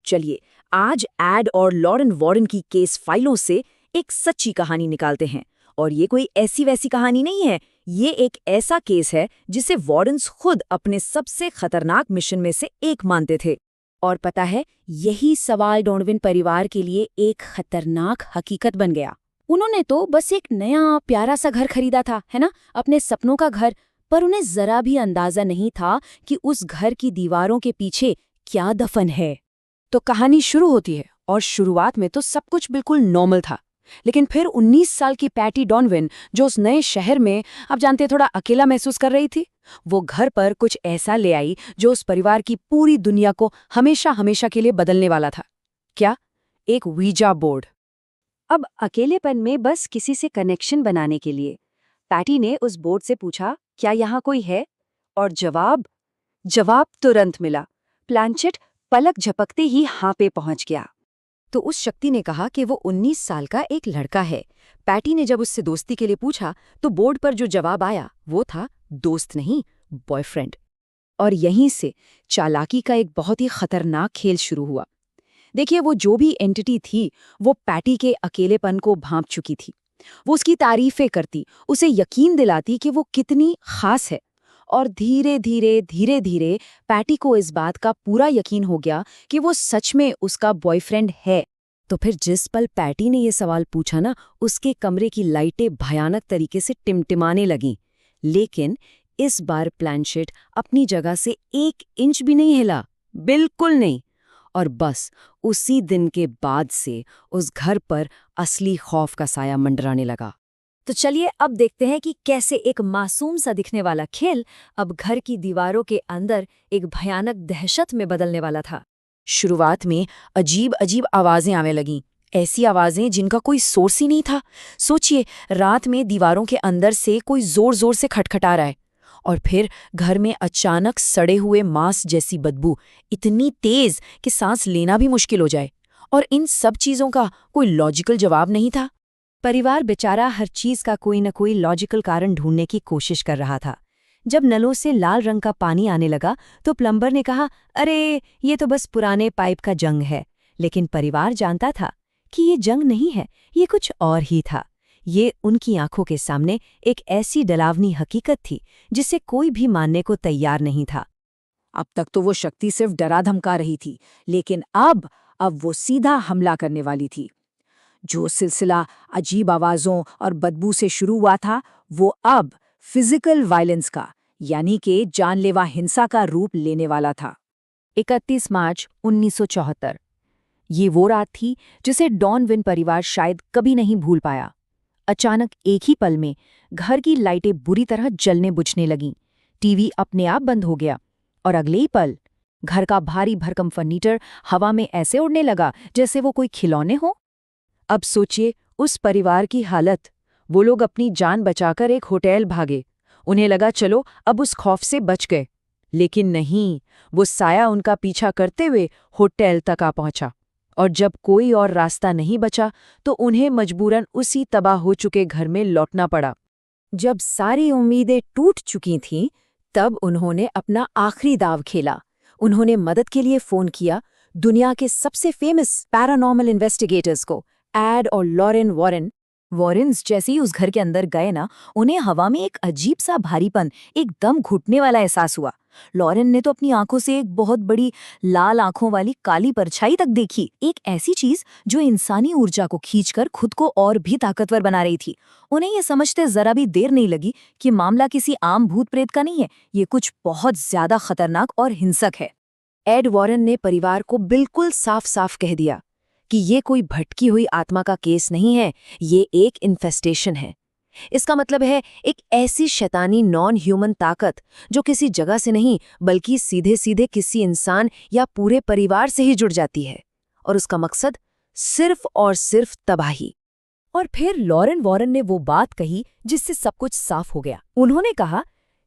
चलिए आज एड और लॉरेन वॉरेन की केस फाइलों से एक सच्ची कहानी निकालते हैं। और ये कोई ऐसी वैसी कहानी नहीं है, ये एक ऐसा केस है जिसे वॉरेन्स खुद अपने सबसे खतरनाक मिशन में से एक मानते थे। और पता है, यही सवाल डोनोवन परिवार के लिए एक खतरनाक हकीकत बन गया। उन्होंने तो बस एक नया प्यारा सा घर खरीदा था, है ना, अपने सपनों का घर, पर उन्हें जरा भी अंदाजा नहीं था कि उस घर की दीवारों के पीछे क्या दफन है। तो कहानी शुरू होती है और शुरुआत में तो सब कुछ बिल्कुल नॉर्मल था। लेकिन फिर 19 साल की पैटी डोनोवन, जो उस नए शहर में आप जानते हैं थोड़ा अकेला महसूस कर रही थी, वो घर पर कुछ ऐसा ले आई जो उस परिवार की पूरी दुनिया को हमेशा हमेशा के लिए बदलने वाला था। क्या? एक वीजा बोर्ड। अब अकेलेपन में बस किसी से कनेक्शन बनाने के लिए पैटी ने उस बोर्ड से पूछा, क्या यहाँ कोई है? और जवाब तुरंत मिला। प्लानचेट पलक झपकते ही हाँ पे पहुंच गया। तो उस शक्ति ने कहा कि वो 19 साल का एक लड़का है। पैटी ने जब उससे दोस्ती के लिए पूछा तो बोर्ड पर जो जवाब आया वो था दोस्त नहीं, बॉयफ्रेंड। और यहीं से चालाकी का एक बहुत ही खतरनाक खेल शुरू हुआ। देखिए, वो जो भी एंटिटी थी वो पैटी के अकेलेपन को भांप चुकी थी। वो उसकी तारीफें करती, उसे यकीन दिलाती कि वो कितनी खास है। और धीरे धीरे पैटी को इस बात का पूरा यकीन हो गया कि वो सच में उसका बॉयफ्रेंड है। तो फिर जिस पल पैटी ने ये सवाल पूछा ना, उसके कमरे की लाइटें भयानक तरीके से टिमटिमाने लगीं। लेकिन इस बार प्लानचेट अपनी जगह से 1 इंच भी नहीं हिला, बिल्कुल नहीं। और बस उसी दिन के बाद से उस घर पर असली खौफ का साया मंडराने लगा। तो चलिए अब देखते हैं कि कैसे एक मासूम सा दिखने वाला खेल अब घर की दीवारों के अंदर एक भयानक दहशत में बदलने वाला था। शुरुआत में अजीब अजीब आवाजें आने लगीं, ऐसी आवाजें जिनका कोई सोर्स ही नहीं था। सोचिए, रात में दीवारों के अंदर से कोई जोर जोर से खटखटा रहा है। और फिर घर में अचानक सड़े हुए मांस जैसी बदबू, इतनी तेज कि सांस लेना भी मुश्किल हो जाए। और इन सब चीजों का कोई लॉजिकल जवाब नहीं था। परिवार बेचारा हर चीज का कोई न कोई लॉजिकल कारण ढूंढने की कोशिश कर रहा था। जब नलों से लाल रंग का पानी आने लगा तो प्लम्बर ने कहा, अरे ये तो बस पुराने पाइप का जंग है। लेकिन परिवार जानता था कि ये जंग नहीं है, ये कुछ और ही था। ये उनकी आंखों के सामने एक ऐसी डरावनी हकीकत थी जिसे कोई भी मानने को तैयार नहीं था। अब तक तो वो शक्ति सिर्फ डरा धमका रही थी, लेकिन अब वो सीधा हमला करने वाली थी। जो सिलसिला अजीब आवाजों और बदबू से शुरू हुआ था, वो अब फिजिकल वायलेंस का, यानी कि जानलेवा हिंसा का रूप लेने वाला था। 31 मार्च 1974। ये वो रात थी जिसे डोनोवन परिवार शायद कभी नहीं भूल पाया। अचानक एक ही पल में घर की लाइटें बुरी तरह जलने बुझने लगीं, टीवी अपने आप बंद हो गया और अगले ही पल घर का भारी भरकम फर्नीचर हवा में ऐसे उड़ने लगा जैसे वो कोई खिलौने हो। अब सोचिए उस परिवार की हालत। वो लोग अपनी जान बचाकर एक होटल भागे। उन्हें लगा चलो अब उस खौफ से बच गए। लेकिन नहीं, वो साया उनका पीछा करते हुए होटल तक आ पहुंचा। और जब कोई और रास्ता नहीं बचा तो उन्हें मजबूरन उसी तबाह हो चुके घर में लौटना पड़ा। जब सारी उम्मीदें टूट चुकी थीं, तब उन्होंने अपना आखिरी दाव खेला। उन्होंने मदद के लिए फोन किया दुनिया के सबसे फेमस पैरानॉर्मल इन्वेस्टिगेटर्स को, एड और लॉरेन वॉरेन। वॉरेन्स जैसे ही उस घर के अंदर गए ना, उन्हें हवा में एक अजीब सा भारीपन, एकदम घुटने वाला एहसास हुआ। लॉरेन ने तो अपनी आंखों से एक बहुत बड़ी लाल आंखों वाली काली परछाई तक देखी, एक ऐसी चीज जो इंसानी ऊर्जा को खींचकर खुद को और भी ताकतवर बना रही थी। उन्हें ये समझते जरा भी देर नहीं लगी कि मामला किसी आम भूत प्रेत का नहीं है, ये कुछ बहुत ज्यादा खतरनाक और हिंसक है। एड वॉरेन ने परिवार को बिल्कुल साफ साफ कह दिया कि ये कोई भटकी हुई आत्मा का केस नहीं है, ये एक इन्फेस्टेशन है। इसका मतलब है एक ऐसी शैतानी नॉन ह्यूमन ताकत जो किसी जगह से नहीं बल्कि सीधे सीधे किसी इंसान या पूरे परिवार से ही जुड़ जाती है, और उसका मकसद सिर्फ और सिर्फ तबाही। और फिर लॉरेन वॉरेन ने वो बात कही जिससे सब कुछ साफ हो गया। उन्होंने कहा,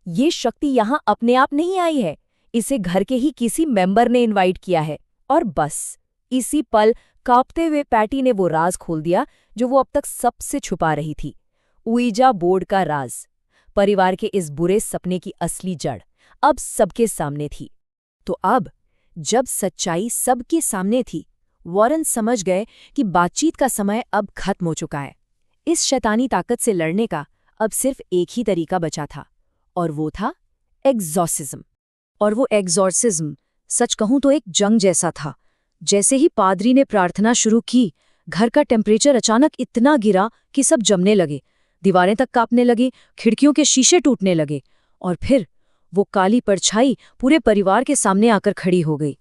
ये शक्ति यहाँ अपने आप नहीं आई है, इसे घर के ही किसी मेंबर ने इनवाइट किया है। और बस इसी पल कांपते हुए पैटी ने वो राज खोल दिया जो वो अब तक सबसे छुपा रही थी। उइजा बोर्ड का राज, परिवार के इस बुरे सपने की असली जड़ अब सबके सामने थी। तो अब जब सच्चाई सबके सामने थी, वॉरेन समझ गए कि बातचीत का समय अब खत्म हो चुका है। इस शैतानी ताकत से लड़ने का अब सिर्फ एक ही तरीका बचा था, और वो था एग्जॉर्सिज्म। और वो एग्जॉर्सिज्म, सच कहूं तो एक जंग जैसा था। जैसे ही पादरी ने प्रार्थना शुरू की, घर का टेम्परेचर अचानक इतना गिरा कि सब जमने लगे, दीवारें तक कांपने लगी, खिड़कियों के शीशे टूटने लगे, और फिर वो काली परछाई पूरे परिवार के सामने आकर खड़ी हो गई।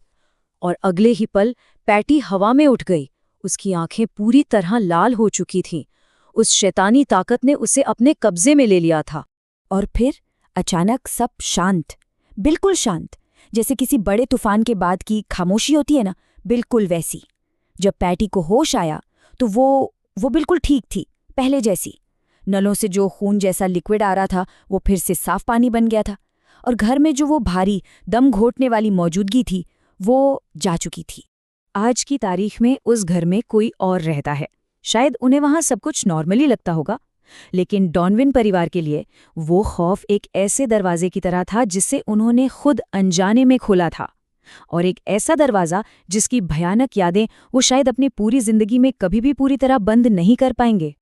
और अगले ही पल पैटी हवा में उठ गई। उसकी आंखें पूरी तरह लाल हो चुकी थीं। उस शैतानी ताकत ने उसे अपने कब्जे में ले लिया था। और फिर अचानक सब शांत, बिल्कुल शांत, जैसे किसी बड़े तूफान के बाद की खामोशी होती है ना, बिल्कुल वैसी। जब पैटी को होश आया तो वो बिल्कुल ठीक थी, पहले जैसी। नलों से जो खून जैसा लिक्विड आ रहा था वो फिर से साफ पानी बन गया था, और घर में जो वो भारी दम घोटने वाली मौजूदगी थी वो जा चुकी थी। आज की तारीख में उस घर में कोई और रहता है। शायद उन्हें वहां सब कुछ नॉर्मली लगता होगा, लेकिन डॉनविन परिवार के लिए वो खौफ एक ऐसे दरवाजे की तरह था जिसे उन्होंने खुद अनजाने में खोला था, और एक ऐसा दरवाज़ा जिसकी भयानक यादें वो शायद अपनी पूरी जिंदगी में कभी भी पूरी तरह बंद नहीं कर पाएंगे।